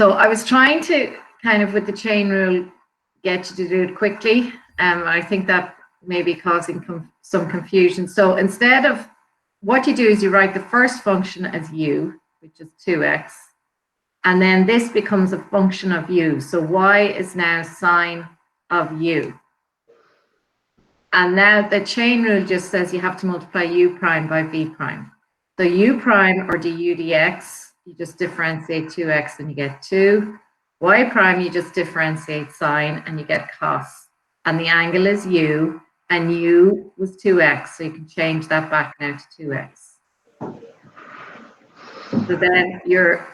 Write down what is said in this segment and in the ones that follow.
So I was trying to kind of, with the chain rule, get you to do it quickly. I think that may be causing some confusion. So instead of, what you do is you write the first function as u, which is 2x, and then this becomes a function of u. So y is now sine of u. And now the chain rule just says you have to multiply u prime by v prime. So u prime, or du dx, you just differentiate 2x and you get 2. Y prime, you just differentiate sine and you get cos. And the angle is u, and u was 2x, so you can change that back now to 2x. So then you're,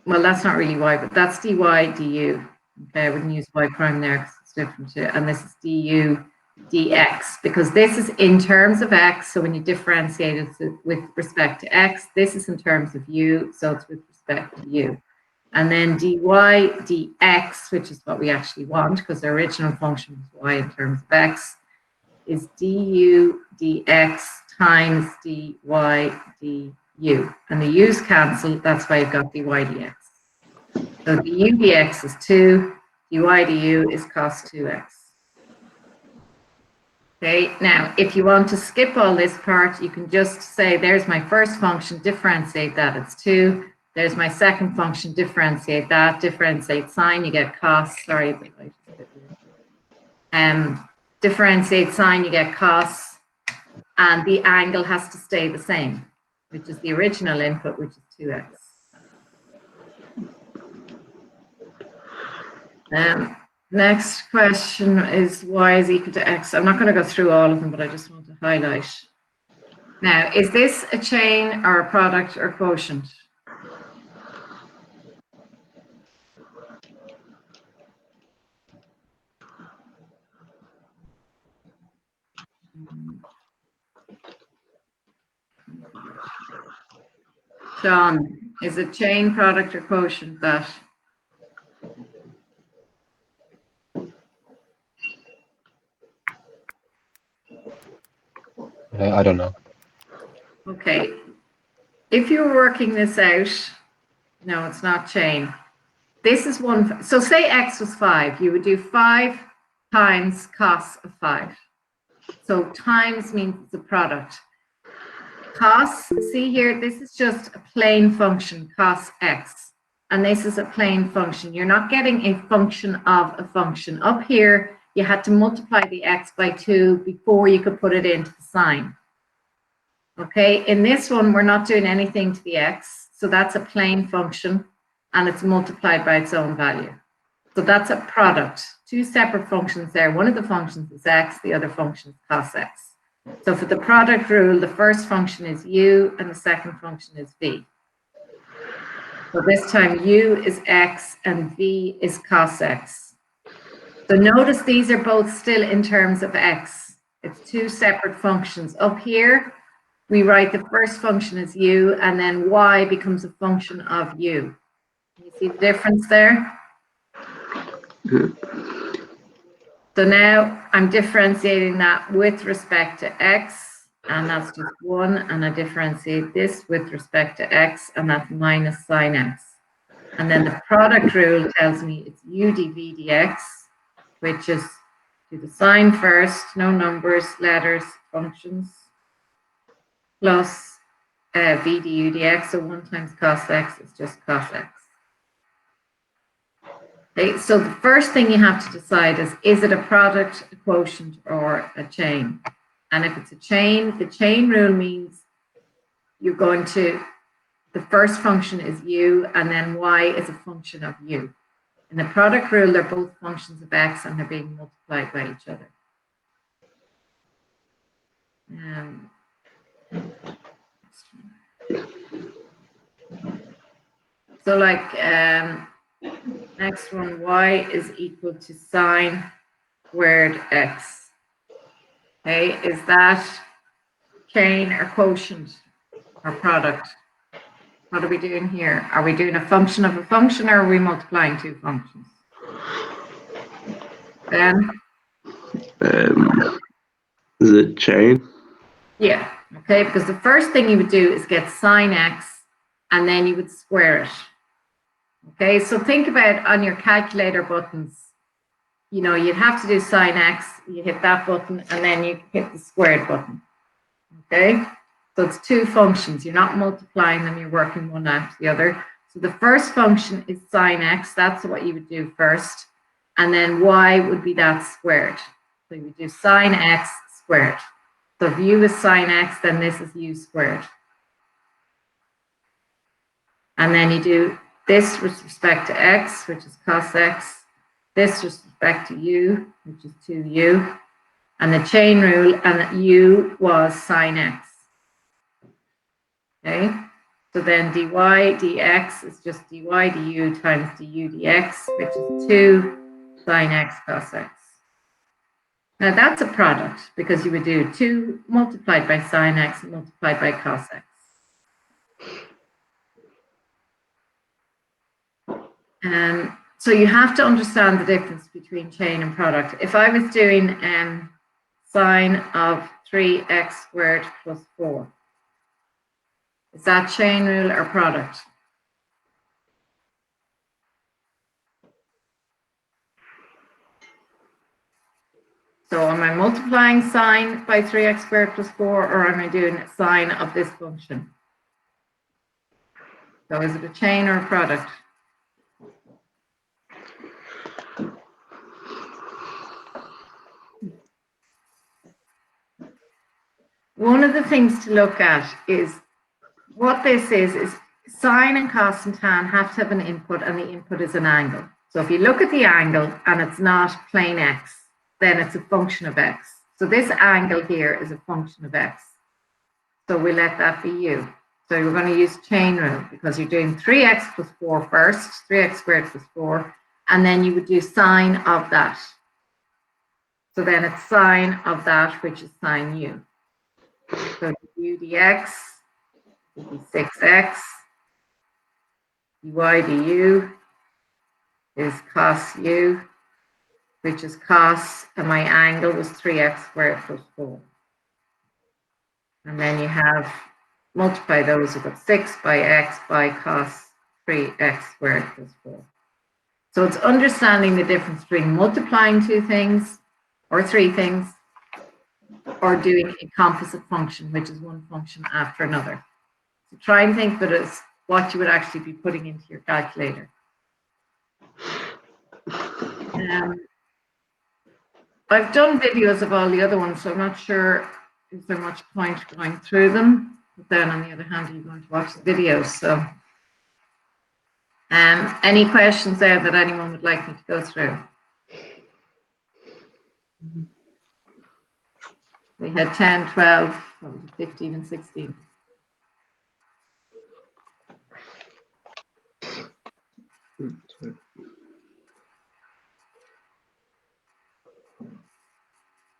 well, that's not really y, but that's dy du. Okay, I wouldn't use y prime there because it's different too. And this is du dx, because this is in terms of x. So when you differentiate it with respect to x, this is in terms of u, so it's with respect to u. And then dy dx, which is what we actually want, because the original function was y in terms of x, is du dx times dy du. And the u's cancel, that's why you've got dy dx. So du dx is 2, dy du is cos 2x. Okay, now if you want to skip all this part, you can just say, there's my first function, differentiate that, it's 2. There's my second function, differentiate that, differentiate sine, you get cos, sorry, differentiate sine, you get cos, and the angle has to stay the same, which is the original input, which is 2x. Next question is y is equal to x. I'm not going to go through all of them, but I just want to highlight. Now, is this a chain or a product or quotient? John, is it chain, product, or quotient that? I don't know. Okay. If you were working this out, no, it's not chain. This is one. So say x was 5. You would do 5 times cos of 5. So times means it's a product. Cos, see here, this is just a plain function, cos x. And this is a plain function. You're not getting a function of a function. Up here, you had to multiply the x by 2 before you could put it into the sign. Okay, in this one, we're not doing anything to the x. So that's a plain function, and it's multiplied by its own value. So that's a product. 2 separate functions there. One of the functions is x, the other function is cos x. So for the product rule, the first function is u, and the second function is v. So this time u is x, and v is cos x. So notice these are both still in terms of x. It's 2 separate functions. Up here, we write the first function as u, and then y becomes a function of u. Can you see the difference there? So now I'm differentiating that with respect to x, and that's just 1, and I differentiate this with respect to x, and that's minus sine x. And then the product rule tells me it's u dv dx, which is, do the sign first, no numbers, letters, functions, plus v du dx, so 1 times cos x is just cos x. Okay, so the first thing you have to decide is it a product, a quotient, or a chain? And if it's a chain, the chain rule means you're going to, the first function is u, and then y is a function of u. In the product rule, they're both functions of x, and they're being multiplied by each other. So like, next one, y is equal to sine squared x. Okay, is that chain or quotient or product? What are we doing here? Are we doing a function of a function, or are we multiplying 2 functions? Ben? Is it chain? Yeah, okay, because the first thing you would do is get sine x, and then you would square it. Okay, so think about on your calculator buttons, you know, you'd have to do sine x, you hit that button, and then you hit the squared button. Okay, so it's two functions. You're not multiplying them, you're working one after the other. So the first function is sine x, that's what you would do first. And then y would be that squared. So you would do sine x squared. So if u is sine x, then this is u squared. And then you do this with respect to x, which is cos x. This with respect to u, which is 2u. And the chain rule, and u was sine x. Okay, so then dy dx is just dy du times du dx, which is 2 sine x cos x. Now that's a product because you would do 2 multiplied by sine x multiplied by cos x. So you have to understand the difference between chain and product. If I was doing sine of 3x squared plus 4, is that chain rule or product? So am I multiplying sine by 3x squared plus 4, or am I doing sine of this function? So is it a chain or a product? One of the things to look at is what this is sine and cos and tan have to have an input, and the input is an angle. So if you look at the angle and it's not plane x, then it's a function of x. So this angle here is a function of x. So we let that be u. So we're going to use chain rule because you're doing 3x plus 4 first, 3x squared plus 4, and then you would do sine of that. So then it's sine of that, which is sine u. So u dx would be 6x, dy du is cos u, which is cos, and my angle was 3x squared plus 4. And then you have, multiply those, you've got 6 by x by cos 3x squared plus 4. So it's understanding the difference between multiplying two things or three things, or doing a composite function, which is one function after another. So try and think of it as what you would actually be putting into your calculator. I've done videos of all the other ones, so I'm not sure is there much point going through them. But then on the other hand, you're going to watch the videos. So any questions there that anyone would like me to go through? We had 10, 12, 15, and 16.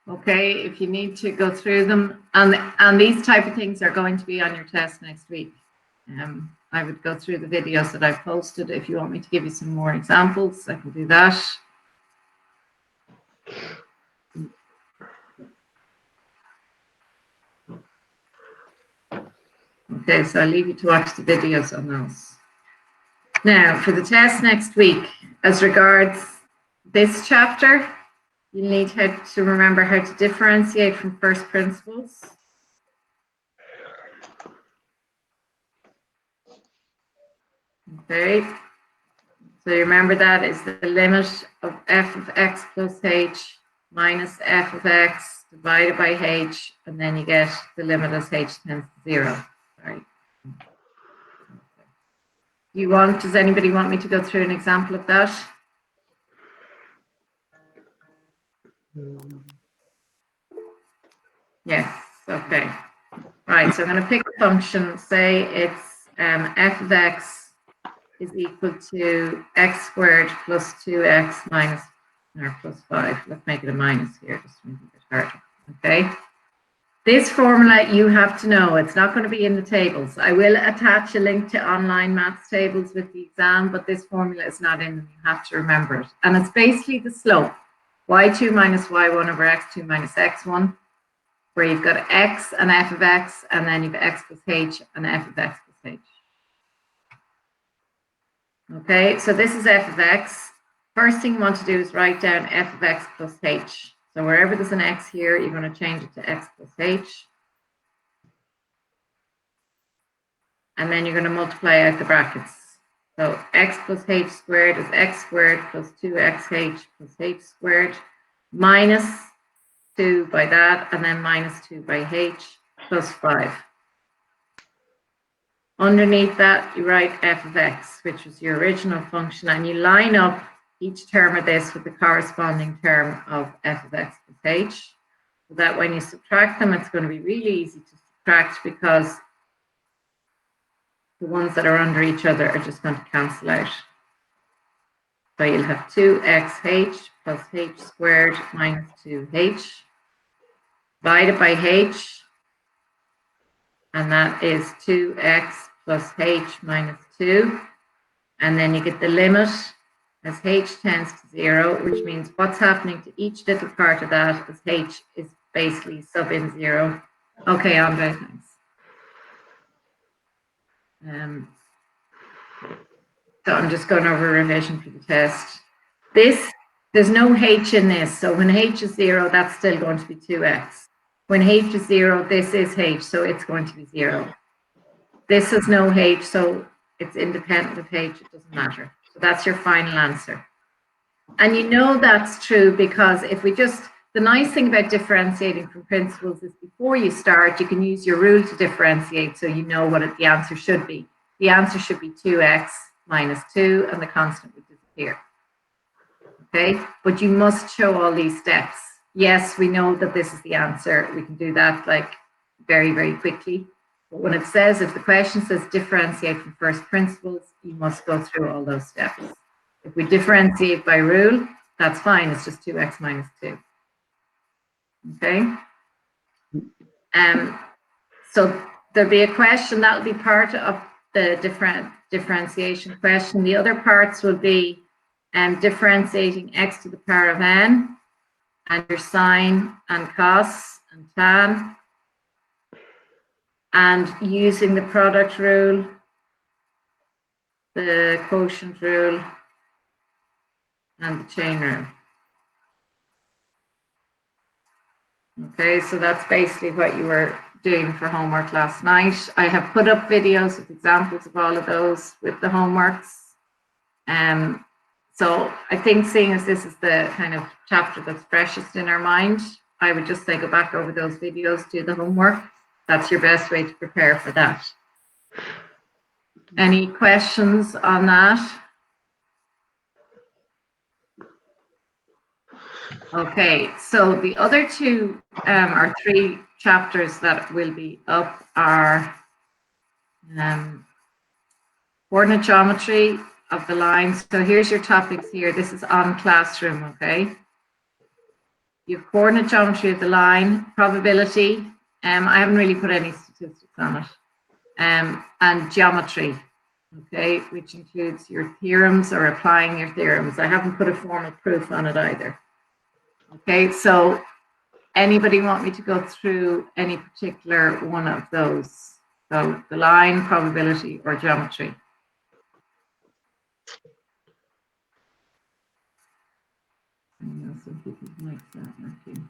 Okay, if you need to go through them, and these type of things are going to be on your test next week. I would go through the videos that I've posted. If you want me to give you some more examples, I can do that. Okay, so I'll leave you to watch the videos on those. Now, for the test next week, as regards this chapter, you need to remember how to differentiate from first principles. Okay, so you remember that is the limit of f of x plus h minus f of x divided by h, and then you get the limit as h tends to 0. Sorry. Does anybody want me to go through an example of that? Yes, okay. Right, so I'm going to pick a function, say it's f of x is equal to x squared plus 2x minus, or plus 5. Let's make it a minus here, just to make it a bit harder. Okay. This formula you have to know. It's not going to be in the tables. I will attach a link to online maths tables with the exam, but this formula is not in them. You have to remember it. And it's basically the slope, y2 minus y1 over x2 minus x1, where you've got x and f of x, and then you've x plus h and f of x plus h. Okay, so this is f of x. First thing you want to do is write down f of x plus h. So wherever there's an x here, you're going to change it to x plus h. And then you're going to multiply out the brackets. So x plus h squared is x squared plus 2xh plus h squared minus 2 by that, and then minus 2 by h plus 5. Underneath that, you write f of x, which was your original function, and you line up each term of this with the corresponding term of f of x plus h, so that when you subtract them, it's going to be really easy to subtract because the ones that are under each other are just going to cancel out. So you'll have 2xh plus h squared minus 2h divided by h, and that is 2x plus h minus 2. And then you get the limit as h tends to 0, which means what's happening to each little part of that is h is basically sub in 0. Okay, Andre, thanks. So I'm just going over revision for the test. There's no h in this, so when h is 0, that's still going to be 2x. When h is 0, this is h, so it's going to be 0. This has no h, so it's independent of h, it doesn't matter. So that's your final answer. And you know that's true because if we just, the nice thing about differentiating from principles is before you start, you can use your rule to differentiate so you know what the answer should be. The answer should be 2x minus 2 and the constant would disappear. Okay, but you must show all these steps. Yes, we know that this is the answer. We can do that like very, very quickly. But when it says, if the question says differentiate from first principles, you must go through all those steps. If we differentiate by rule, that's fine. It's just 2x minus 2. Okay. So there'll be a question that will be part of the differentiation question. The other parts will be differentiating x to the power of n and your sine and cos and tan, and using the product rule, the quotient rule, and the chain rule. Okay, so that's basically what you were doing for homework last night. I have put up videos with examples of all of those with the homeworks. So I think seeing as this is the kind of chapter that's freshest in our mind, I would just say go back over those videos, do the homework. That's your best way to prepare for that. Any questions on that? Okay, so the other two or three chapters that will be up are coordinate geometry of the lines. So here's your topics here. This is on Classroom, okay? You have coordinate geometry of the line, probability. I haven't really put any statistics on it. And geometry, okay, which includes your theorems or applying your theorems. I haven't put a formal proof on it either. Okay, so anybody want me to go through any particular one of those? So the line, probability, or geometry? I know some people like that, Matthew.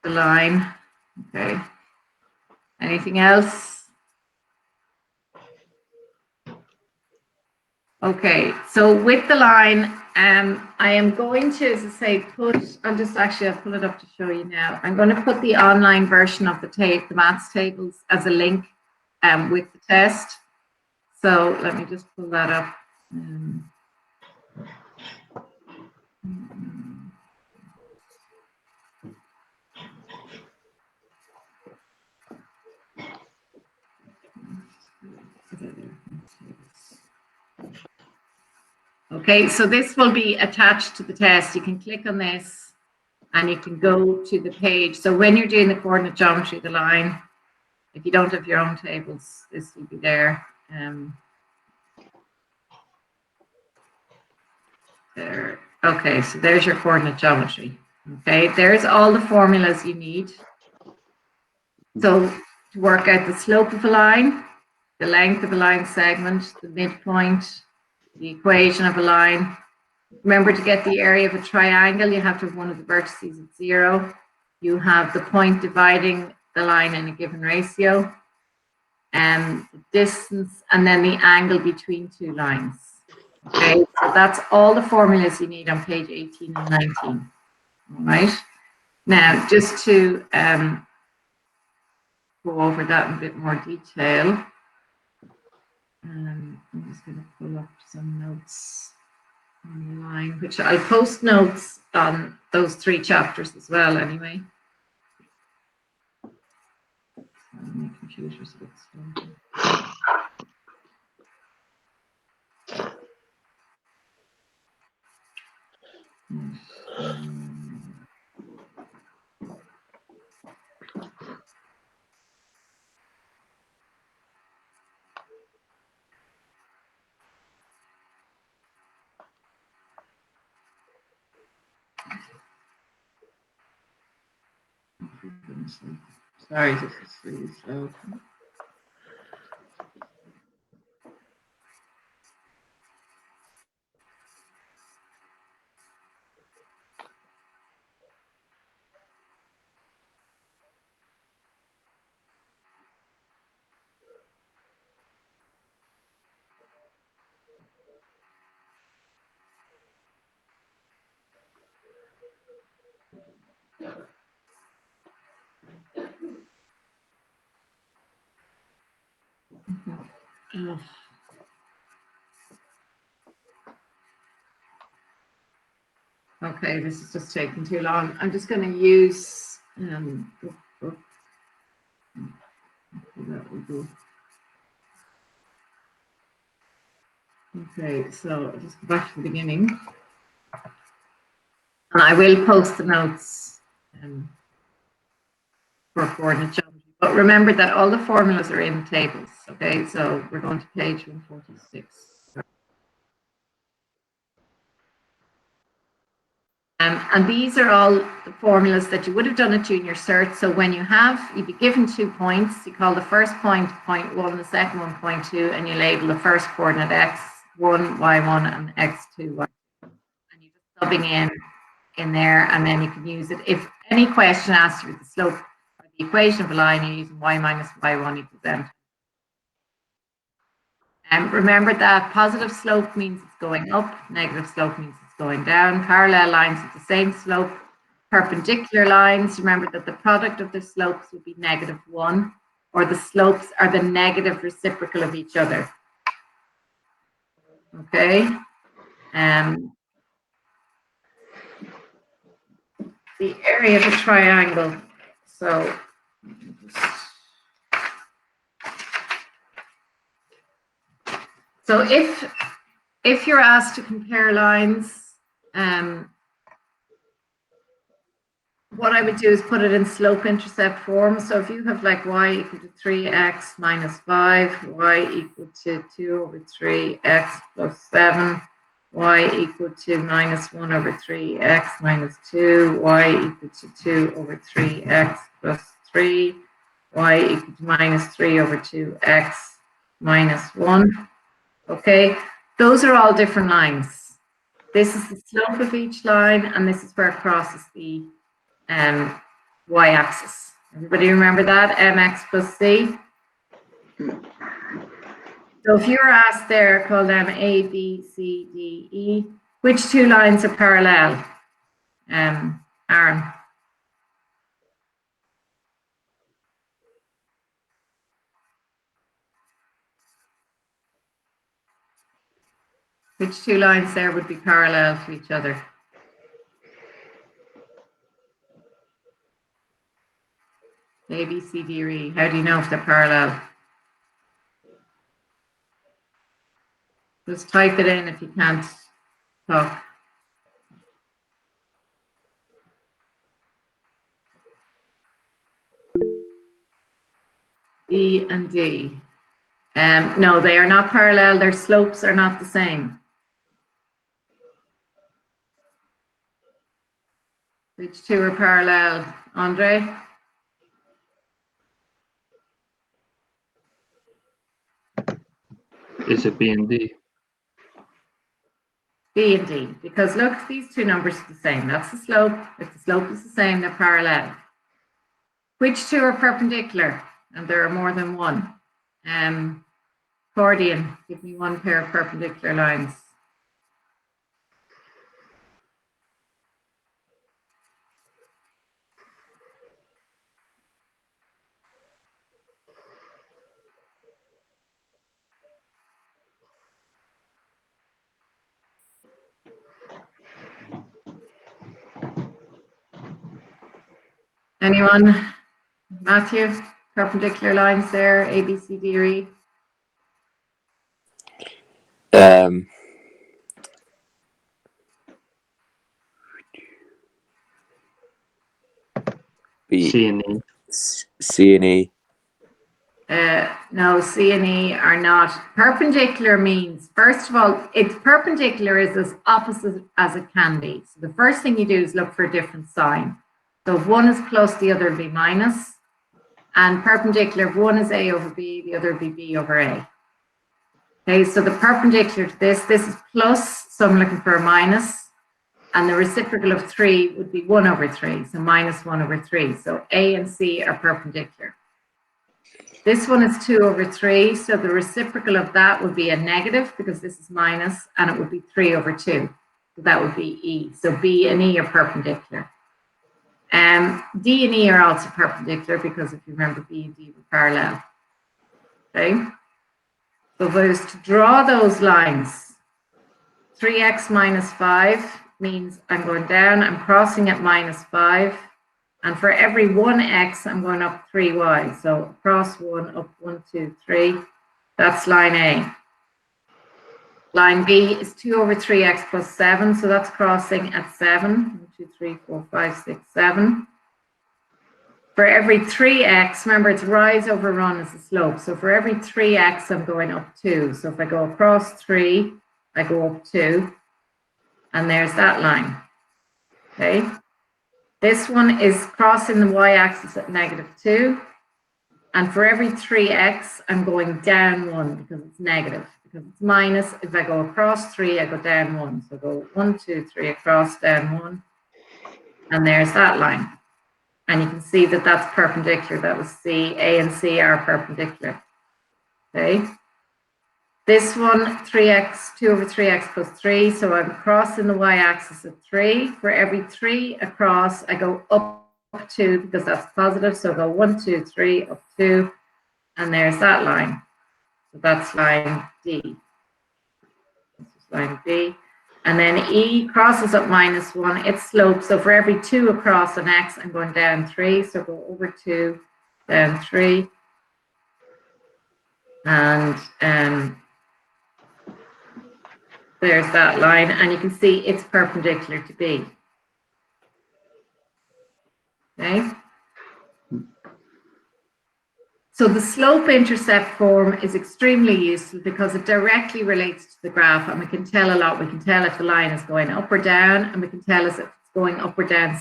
The line, okay. Anything else? Okay, so with the line, I am going to, as I say, I'll pull it up to show you now. I'm going to put the online version of the maths tables as a link with the test. So let me just pull that up. Okay, so this will be attached to the test. You can click on this and you can go to the page. So when you're doing the coordinate geometry of the line, if you don't have your own tables, this will be there. There. Okay, so there's your coordinate geometry. Okay, there's all the formulas you need. So to work out the slope of a line, the length of a line segment, the midpoint, the equation of a line. Remember, to get the area of a triangle, you have to have one of the vertices at 0. You have the point dividing the line in a given ratio, and the distance, and then the angle between two lines. Okay, so that's all the formulas you need on page 18 and 19. All right. Now, just to go over that in a bit more detail, I'm just going to pull up some notes online, which I'll post notes on those 3 chapters as well anyway. My computer's a bit slow. Sorry, this is really slow. Okay, this is just taking too long. I'm just going to use that will do. Okay, so I'll just go back to the beginning. And I will post the notes for coordinate geometry. But remember that all the formulas are in tables. Okay, so we're going to page 146. And these are all the formulas that you would have done at junior cert. So when you'd be given 2 points, you call the first point point 1, the second one point 2, and you label the first coordinate x1, y1, and x2, y2. And you're just subbing in there, and then you can use it. If any question asks you the slope or the equation of a line, you're using y minus y1 equals m. And remember that positive slope means it's going up, negative slope means it's going down. Parallel lines with the same slope. Perpendicular lines, remember that the product of the slopes would be -1, or the slopes are the negative reciprocal of each other. Okay. The area of a triangle. So if you're asked to compare lines, what I would do is put it in slope-intercept form. So if you have like y equal to 3x minus 5, y equal to 2 over 3x plus 7, y equal to minus 1 over 3x minus 2, y equal to 2 over 3x plus 3, y equal to minus 3 over 2x minus 1. Okay, those are all different lines. This is the slope of each line, and this is where it crosses the y-axis. Everybody remember that? Mx plus c. So if you're asked there, call them A, B, C, D, E, which 2 lines are parallel? Aaron? Which 2 lines there would be parallel to each other? A, B, C, D, or E. How do you know if they're parallel? Just type it in if you can't talk. E and D. No, they are not parallel. Their slopes are not the same. Which 2 are parallel, Andre? Is it B and D? B and D, because look, these two numbers are the same. That's the slope. If the slope is the same, they're parallel. Which two are perpendicular? And there are more than one. Accordion, give me one pair of perpendicular lines. Anyone? Matthew, perpendicular lines there, A, B, C, D, or E? B. C and E. C and E. No, C and E are not. Perpendicular means, first of all, it's perpendicular is as opposite as it can be. So the first thing you do is look for a different sign. So if one is plus, the other will be minus. And perpendicular, if one is A over B, the other will be B over A. Okay, so the perpendicular to this is plus, so I'm looking for a minus. And the reciprocal of 3 would be 1 over 3, so minus 1 over 3. So A and C are perpendicular. This one is 2 over 3, so the reciprocal of that would be a negative because this is minus, and it would be 3 over 2. So that would be E. So B and E are perpendicular. D and E are also perpendicular because if you remember, B and D were parallel. Okay? So if I was to draw those lines, 3x minus 5 means I'm going down, I'm crossing at minus 5. And for every 1x, I'm going up 3y. So across 1, up 1, 2, 3. That's line A. Line B is 2 over 3x plus 7. So that's crossing at 7. 1, 2, 3, 4, 5, 6, 7. For every 3x, remember it's rise over run is the slope. So for every 3x, I'm going up 2. So if I go across 3, I go up 2. And there's that line. Okay. This one is crossing the y-axis at -2. And for every 3x, I'm going down 1 because it's negative. Because it's minus, if I go across 3, I go down 1. So go 1, 2, 3 across, down 1. And there's that line. And you can see that that's perpendicular. That was C. A and C are perpendicular. Okay. This one, 3x, 2 over 3x plus 3. So I'm crossing the y-axis at 3. For every 3 across, I go up 2 because that's positive. So I go 1, 2, 3, up 2. And there's that line. So that's line D. This is line D. And then E crosses up -1. It's slope. So for every 2 across an x, I'm going down 3. So go over 2, down 3. And there's that line, and you can see it's perpendicular to B. Okay. So the slope-intercept form is extremely useful because it directly relates to the graph, and we can tell a lot. We can tell if the line is going up or down, and we can tell if it's going up or down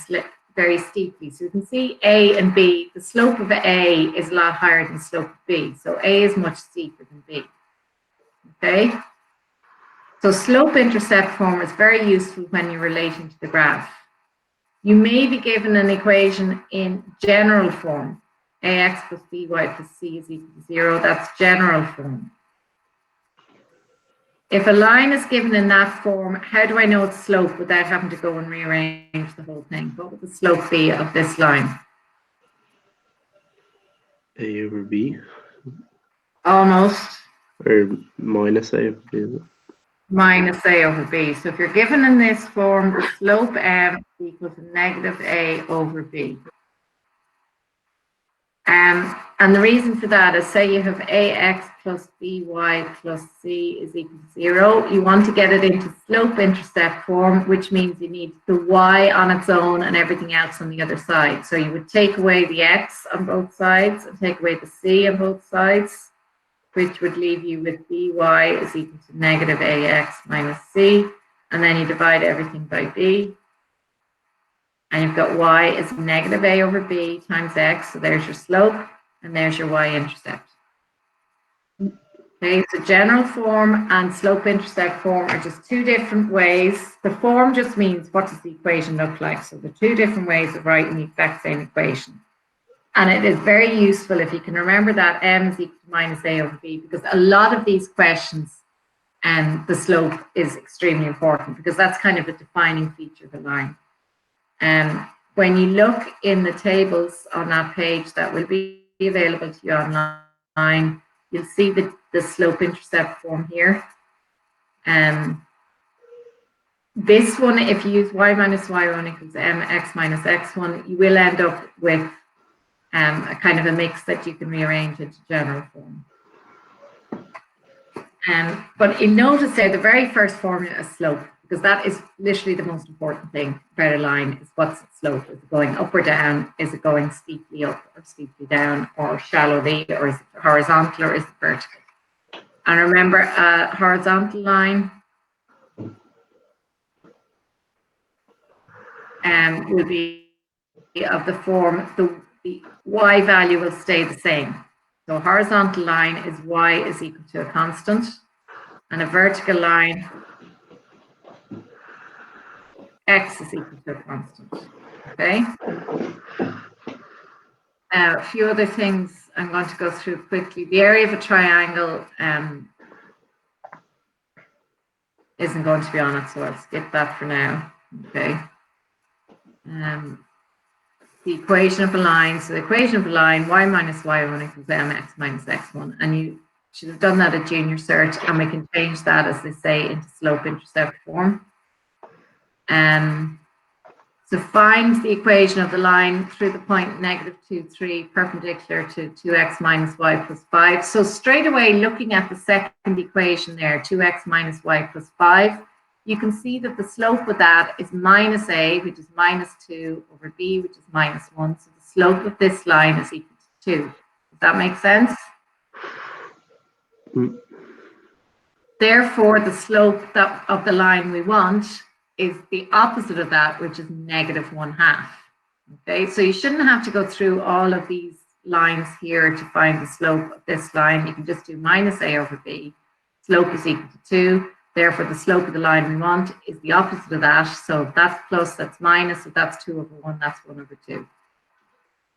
very steeply. So you can see A and B, the slope of A is a lot higher than the slope of B. So A is much steeper than B. Okay. So slope-intercept form is very useful when you're relating to the graph. You may be given an equation in general form. Ax plus by plus c is equal to 0. That's general form. If a line is given in that form, how do I know its slope without having to go and rearrange the whole thing? What would the slope be of this line? A over B. Almost. Or minus A over B, is it? Minus A over B. So if you're given in this form, the slope M equals -A over B. And the reason for that is, say you have AX plus BY plus C is equal to 0. You want to get it into slope-intercept form, which means you need the Y on its own and everything else on the other side. So you would take away the X on both sides and take away the C on both sides, which would leave you with BY is equal to -AX minus C. And then you divide everything by B. And you've got y is -A over b times x. So there's your slope, and there's your y-intercept. Okay, so general form and slope-intercept form are just two different ways. The form just means what does the equation look like. So the two different ways of writing the exact same equation. And it is very useful if you can remember that m is equal to minus a over b, because a lot of these questions, the slope is extremely important because that's kind of a defining feature of a line. When you look in the tables on that page that will be available to you online, you'll see the slope-intercept form here. This one, if you use y minus y1 equals mx minus x1, you will end up with a kind of a mix that you can rearrange into general form. But you notice there, the very first formula is slope, because that is literally the most important thing about a line, is what's its slope? Is it going up or down? Is it going steeply up or steeply down, or shallowly, or is it horizontal, or is it vertical? And remember, a horizontal line will be of the form, the y value will stay the same. So a horizontal line is y is equal to a constant, and a vertical line, x is equal to a constant. Okay. A few other things I'm going to go through quickly. The area of a triangle isn't going to be on it, so I'll skip that for now. Okay. The equation of a line. So the equation of a line, y minus y1 equals mx minus x1. And you should have done that at junior cert, and we can change that, as they say, into slope-intercept form. So find the equation of the line through the point -2, 3, perpendicular to 2x minus y plus 5. So straight away, looking at the second equation there, 2x minus y plus 5, you can see that the slope of that is minus a, which is -2, over b, which is -1. So the slope of this line is equal to 2. Does that make sense? Therefore, the slope of the line we want is the opposite of that, which is -1/2. Okay, so you shouldn't have to go through all of these lines here to find the slope of this line. You can just do minus a over b. Slope is equal to 2. Therefore, the slope of the line we want is the opposite of that. So if that's plus, that's minus. If that's 2 over 1, that's 1 over 2.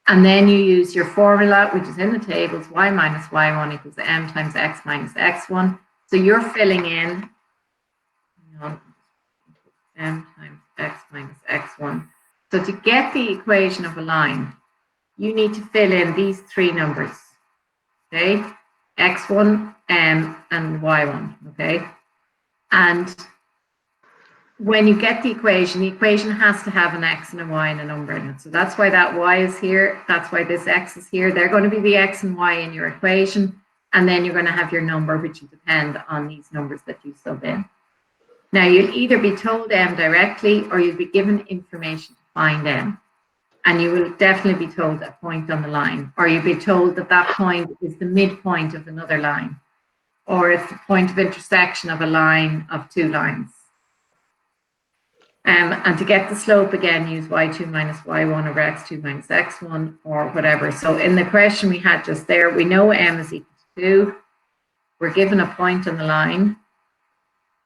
And then you use your formula, which is in the tables, y minus y1 equals m times x minus x1. So you're filling in m times x minus x1. So to get the equation of a line, you need to fill in these three numbers, okay? x1, and y1, okay? And when you get the equation has to have an x and a y and a number in it. So that's why that y is here. That's why this x is here. They're going to be the x and y in your equation. And then you're going to have your number, which will depend on these numbers that you sub in. Now, you'll either be told m directly, or you'll be given information to find m. And you will definitely be told a point on the line, or you'll be told that that point is the midpoint of another line, or it's the point of intersection of a line of two lines. And to get the slope, again, use y2 minus y1 over x2 minus x1, or whatever. So in the question we had just there, we know m is equal to 2. We're given a point on the line.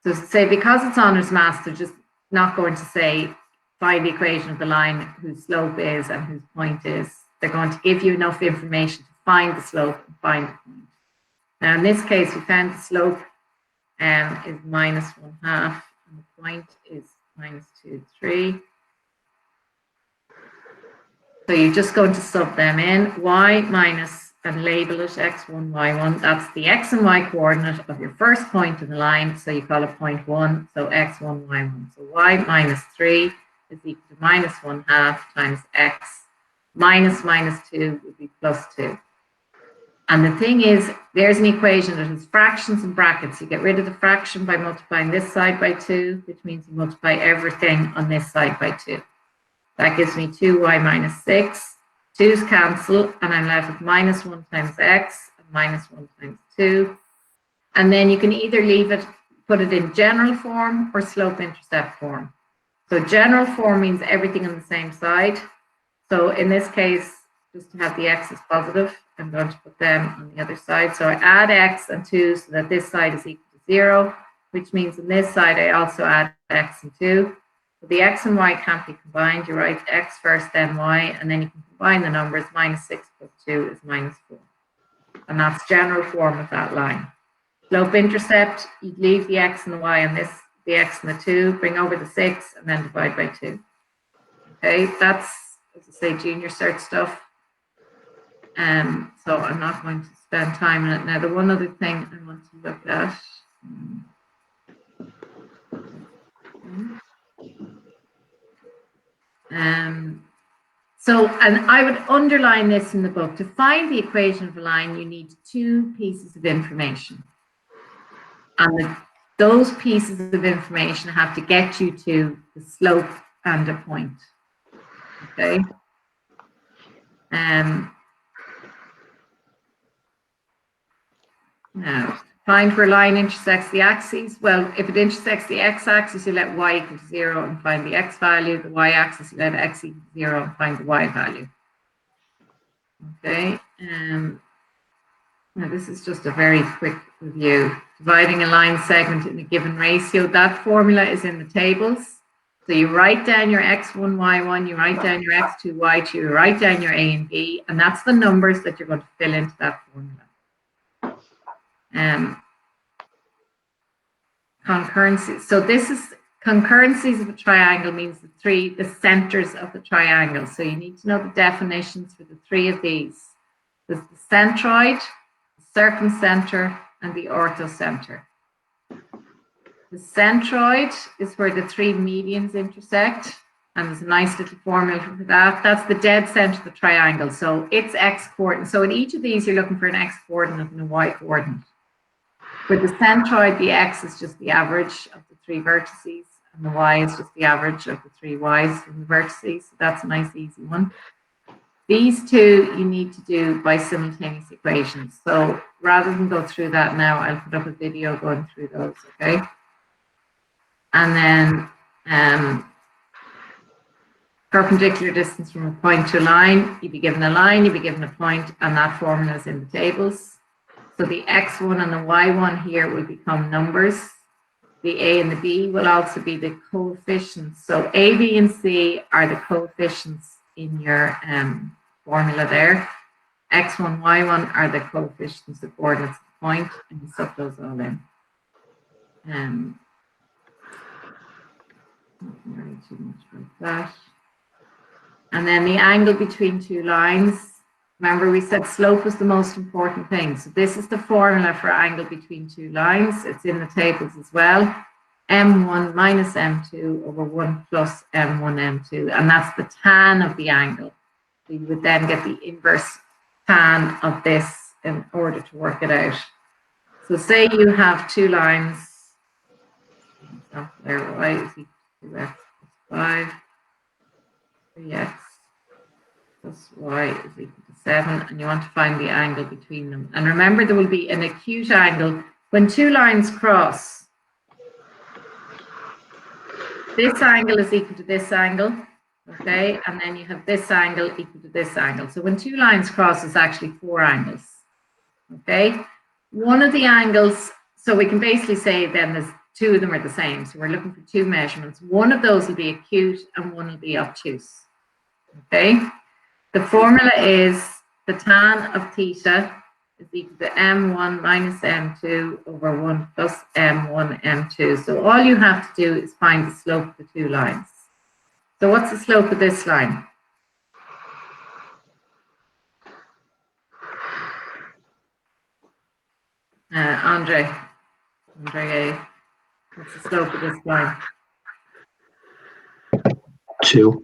So to say, because it's honours maths, they're just not going to say, find the equation of the line whose slope is and whose point is. They're going to give you enough information to find the slope and find the point. Now, in this case, we found the slope is -1/2, and the point is -2, 3. So you're just going to sub them in, y minus, and label it x1, y1. That's the x and y coordinate of your first point in the line, so you call it point 1, so x1, y1. So y minus 3 is equal to -1/2 times x, minus -2 would be +2. And the thing is, there's an equation that has fractions and brackets. You get rid of the fraction by multiplying this side by 2, which means you multiply everything on this side by 2. That gives me 2y minus 6. 2's cancel, and I'm left with -1 times x and -1 times 2. And then you can either leave it, put it in general form or slope-intercept form. So general form means everything on the same side. So in this case, just to have the x as positive, I'm going to put them on the other side. So I add x and 2 so that this side is equal to 0, which means on this side I also add x and 2. So the x and y can't be combined. You write x first, then y, and then you can combine the numbers. Minus 6 plus 2 is minus 4. And that's general form of that line. Slope intercept, you'd leave the x and the y on this, the x and the 2, bring over the 6, and then divide by 2. Okay, that's, as I say, junior cert stuff. So I'm not going to spend time on it now. The one other thing I want to look at. And I would underline this in the book. To find the equation of a line, you need 2 pieces of information. And those pieces of information have to get you to the slope and a point. Okay. Now, find where a line intersects the axes. Well, if it intersects the x-axis, you let y equal to 0 and find the x value. The y-axis, you let x equal to 0 and find the y value. Okay. Now, this is just a very quick review. Dividing a line segment in a given ratio. That formula is in the tables. So you write down your x1, y1, you write down your x2, y2, you write down your a and b, and that's the numbers that you're going to fill into that formula. Concurrency. So this is concurrencies of a triangle means the centers of the triangle. So you need to know the definitions for the 3 of these. There's the centroid, the circumcenter, and the orthocenter. The centroid is where the 3 medians intersect, and there's a nice little formula for that. That's the dead center of the triangle. So it's x coordinate. So in each of these, you're looking for an x coordinate and a y coordinate. With the centroid, the x is just the average of the 3 vertices, and the y is just the average of the 3 y's from the vertices. So that's a nice, easy one. These 2 you need to do by simultaneous equations. So rather than go through that now, I'll put up a video going through those, okay? And then perpendicular distance from a point to a line. You'd be given a line, you'd be given a point, and that formula is in the tables. So the x1 and the y1 here will become numbers. The a and the b will also be the coefficients. So a, b, and c are the coefficients in your formula there. x1, y1 are the coefficients, the coordinates of the point, and you sub those all in. Not really too much about that. And then the angle between 2 lines. Remember, we said slope was the most important thing. So this is the formula for angle between 2 lines. It's in the tables as well. M1 minus M2 over 1 plus M1 M2. And that's the tan of the angle. So you would then get the inverse tan of this in order to work it out. So say you have 2 lines. There, y is equal to x plus 5. 3x plus y is equal to 7, and you want to find the angle between them. And remember, there will be an acute angle when 2 lines cross. This angle is equal to this angle, okay? And then you have this angle equal to this angle. So when 2 lines cross, it's actually 4 angles, okay? One of the angles, so we can basically say then there's 2 of them are the same. So we're looking for 2 measurements. One of those will be acute and one will be obtuse, okay? The formula is the tan of theta is equal to m1 minus m2 over 1 plus m1 m2. So all you have to do is find the slope of the 2 lines. So what's the slope of this line? Andre, what's the slope of this line? 2.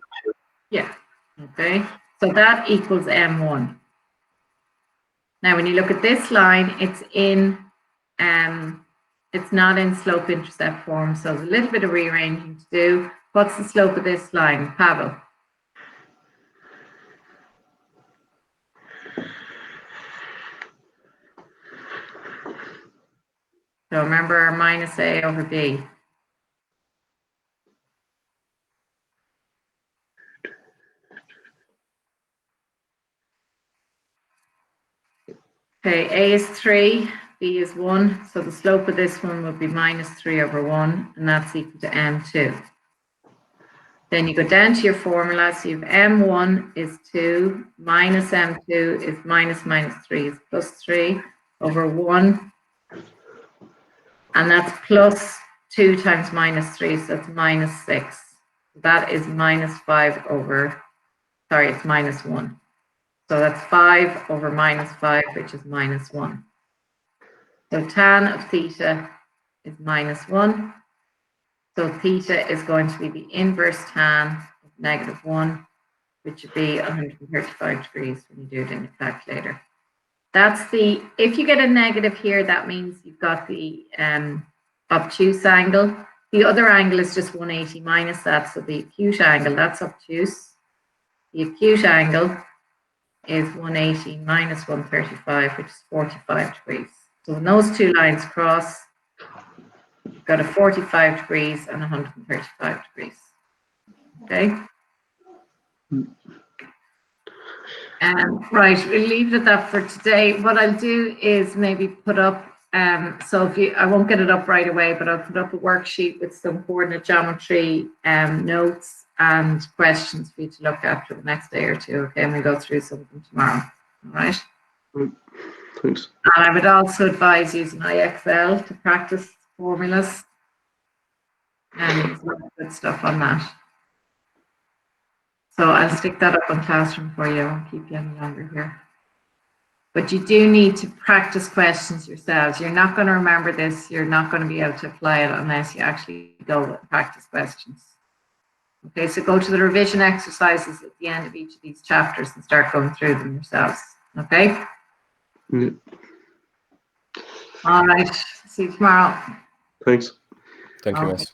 Yeah, okay. So that equals m1. Now, when you look at this line, it's not in slope intercept form, so there's a little bit of rearranging to do. What's the slope of this line, Pavel? So remember our minus a over b. Okay, A is 3, B is 1. So the slope of this one would be minus 3 over 1, and that's equal to M2. Then you go down to your formula. So you have M1 is 2, minus M2 is minus 3 is plus 3 over 1. And that's plus 2 times minus 3, so that's minus 6. That is minus 5 over, sorry, it's minus 1. So that's 5 over minus 5, which is minus 1. So tan of theta is minus 1. So theta is going to be the inverse tan of negative 1, which would be 135 degrees when you do it in your calculator. That's the, if you get a negative here, that means you've got the obtuse angle. The other angle is just 180 minus that, so the acute angle, that's obtuse. The acute angle is 180 minus 135, which is 45 degrees. So when those two lines cross, you've got a 45 degrees and 135 degrees. Okay? Right, we'll leave it at that for today. What I'll do is maybe put up, so if you, I won't get it up right away, but I'll put up a worksheet with some coordinate geometry notes and questions for you to look at for the next day or two, okay? And we'll go through some of them tomorrow, all right? Thanks. And I would also advise using IXL to practice formulas, and there's a lot of good stuff on that. So I'll stick that up on Classroom for you. I won't keep you any longer here. But you do need to practice questions yourselves. You're not going to remember this. You're not going to be able to apply it unless you actually go and practice questions. Okay, so go to the revision exercises at the end of each of these chapters and start going through them yourselves. Okay? Yeah. All right. See you tomorrow. Thanks. Thank you, Miss.